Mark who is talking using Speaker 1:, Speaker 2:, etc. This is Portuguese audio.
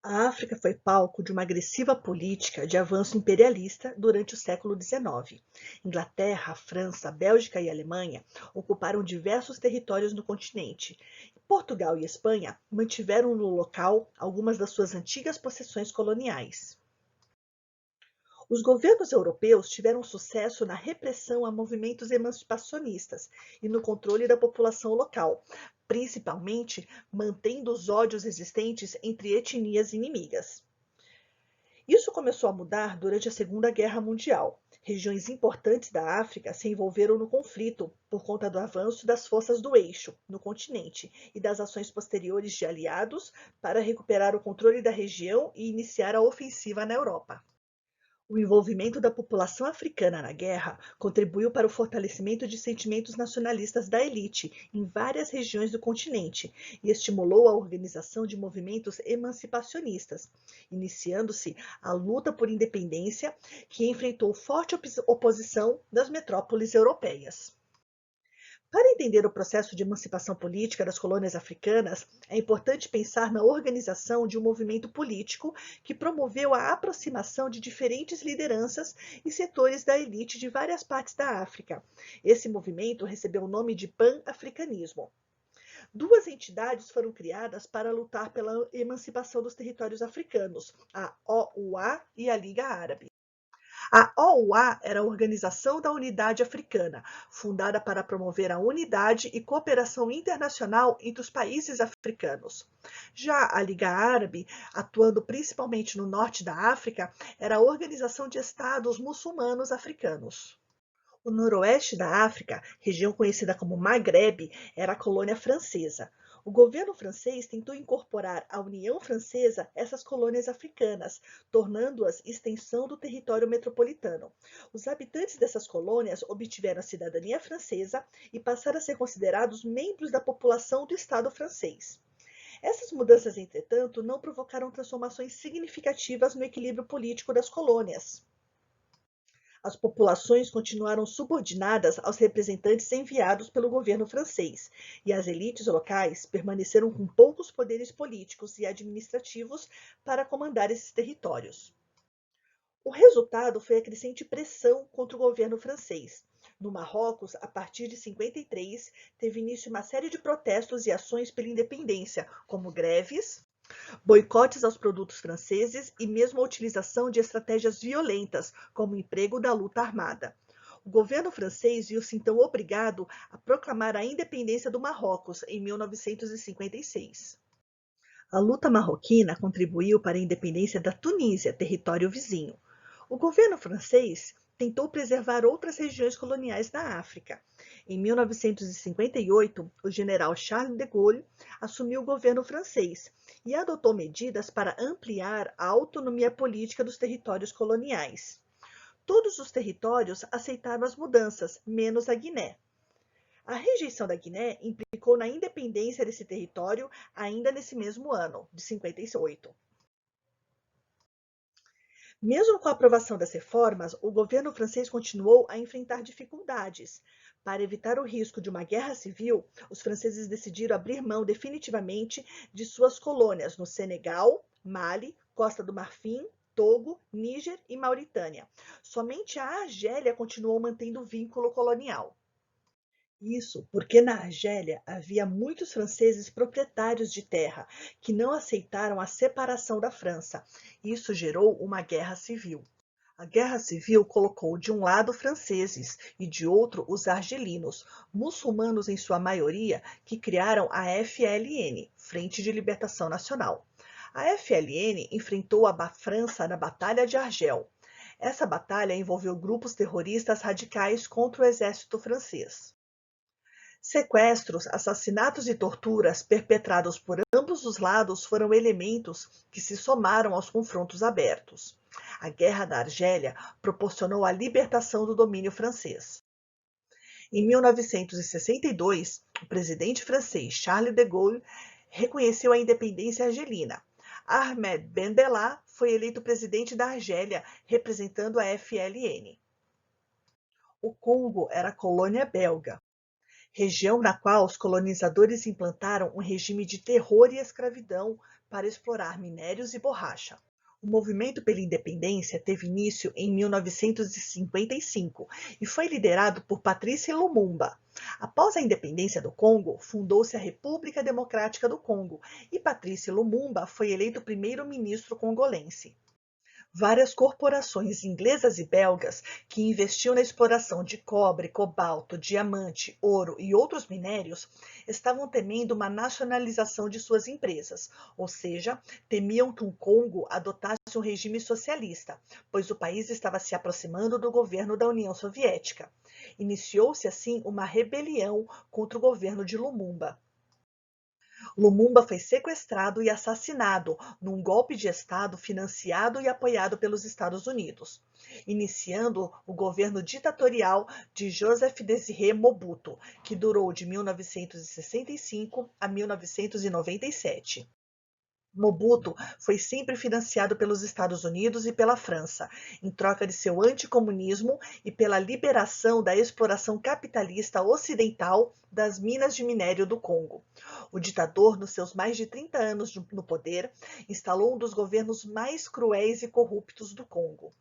Speaker 1: A África foi palco de uma agressiva política de avanço imperialista durante o século XIX. Inglaterra, França, Bélgica e Alemanha ocuparam diversos territórios no continente. Portugal e Espanha mantiveram no local algumas das suas antigas possessões coloniais. Os governos europeus tiveram sucesso na repressão a movimentos emancipacionistas e no controle da população local, principalmente mantendo os ódios existentes entre etnias inimigas. Isso começou a mudar durante a Segunda Guerra Mundial. Regiões importantes da África se envolveram no conflito por conta do avanço das forças do eixo no continente e das ações posteriores de aliados para recuperar o controle da região e iniciar a ofensiva na Europa. O envolvimento da população africana na guerra contribuiu para o fortalecimento de sentimentos nacionalistas da elite em várias regiões do continente e estimulou a organização de movimentos emancipacionistas, iniciando-se a luta por independência, que enfrentou forte oposição das metrópoles europeias. Para entender o processo de emancipação política das colônias africanas, é importante pensar na organização de um movimento político que promoveu a aproximação de diferentes lideranças e setores da elite de várias partes da África. Esse movimento recebeu o nome de Pan-Africanismo. Duas entidades foram criadas para lutar pela emancipação dos territórios africanos, a OUA e a Liga Árabe. A OUA era a Organização da Unidade Africana, fundada para promover a unidade e cooperação internacional entre os países africanos. Já a Liga Árabe, atuando principalmente no norte da África, era a Organização de Estados Muçulmanos Africanos. O noroeste da África, região conhecida como Maghreb, era a colônia francesa. O governo francês tentou incorporar à União Francesa essas colônias africanas, tornando-as extensão do território metropolitano. Os habitantes dessas colônias obtiveram a cidadania francesa e passaram a ser considerados membros da população do Estado francês. Essas mudanças, entretanto, não provocaram transformações significativas no equilíbrio político das colônias. As populações continuaram subordinadas aos representantes enviados pelo governo francês, e as elites locais permaneceram com poucos poderes políticos e administrativos para comandar esses territórios. O resultado foi a crescente pressão contra o governo francês. No Marrocos, a partir de 53, teve início uma série de protestos e ações pela independência, como greves, boicotes aos produtos franceses e mesmo a utilização de estratégias violentas, como o emprego da luta armada. O governo francês viu-se então obrigado a proclamar a independência do Marrocos em 1956. A luta marroquina contribuiu para a independência da Tunísia, território vizinho. O governo francês tentou preservar outras regiões coloniais da África. Em 1958, o general Charles de Gaulle assumiu o governo francês e adotou medidas para ampliar a autonomia política dos territórios coloniais. Todos os territórios aceitaram as mudanças, menos a Guiné. A rejeição da Guiné implicou na independência desse território ainda nesse mesmo ano, de 58. Mesmo com a aprovação das reformas, o governo francês continuou a enfrentar dificuldades. Para evitar o risco de uma guerra civil, os franceses decidiram abrir mão definitivamente de suas colônias no Senegal, Mali, Costa do Marfim, Togo, Níger e Mauritânia. Somente a Argélia continuou mantendo o vínculo colonial. Isso porque na Argélia havia muitos franceses proprietários de terra que não aceitaram a separação da França. Isso gerou uma guerra civil. A guerra civil colocou de um lado franceses e de outro os argelinos, muçulmanos em sua maioria, que criaram a FLN, Frente de Libertação Nacional. A FLN enfrentou a França na Batalha de Argel. Essa batalha envolveu grupos terroristas radicais contra o exército francês. Sequestros, assassinatos e torturas perpetrados por ambos os lados foram elementos que se somaram aos confrontos abertos. A Guerra da Argélia proporcionou a libertação do domínio francês. Em 1962, o presidente francês Charles de Gaulle reconheceu a independência argelina. Ahmed Ben Bella foi eleito presidente da Argélia, representando a FLN. O Congo era colônia belga, região na qual os colonizadores implantaram um regime de terror e escravidão para explorar minérios e borracha. O movimento pela independência teve início em 1955 e foi liderado por Patrice Lumumba. Após a independência do Congo, fundou-se a República Democrática do Congo e Patrice Lumumba foi eleito primeiro-ministro congolense. Várias corporações inglesas e belgas que investiam na exploração de cobre, cobalto, diamante, ouro e outros minérios estavam temendo uma nacionalização de suas empresas, ou seja, temiam que o Congo adotasse um regime socialista, pois o país estava se aproximando do governo da União Soviética. Iniciou-se assim uma rebelião contra o governo de Lumumba. Lumumba foi sequestrado e assassinado num golpe de Estado financiado e apoiado pelos Estados Unidos, iniciando o governo ditatorial de Joseph Désiré Mobutu, que durou de 1965 a 1997. Mobutu foi sempre financiado pelos Estados Unidos e pela França, em troca de seu anticomunismo e pela liberação da exploração capitalista ocidental das minas de minério do Congo. O ditador, nos seus mais de 30 anos no poder, instalou um dos governos mais cruéis e corruptos do Congo.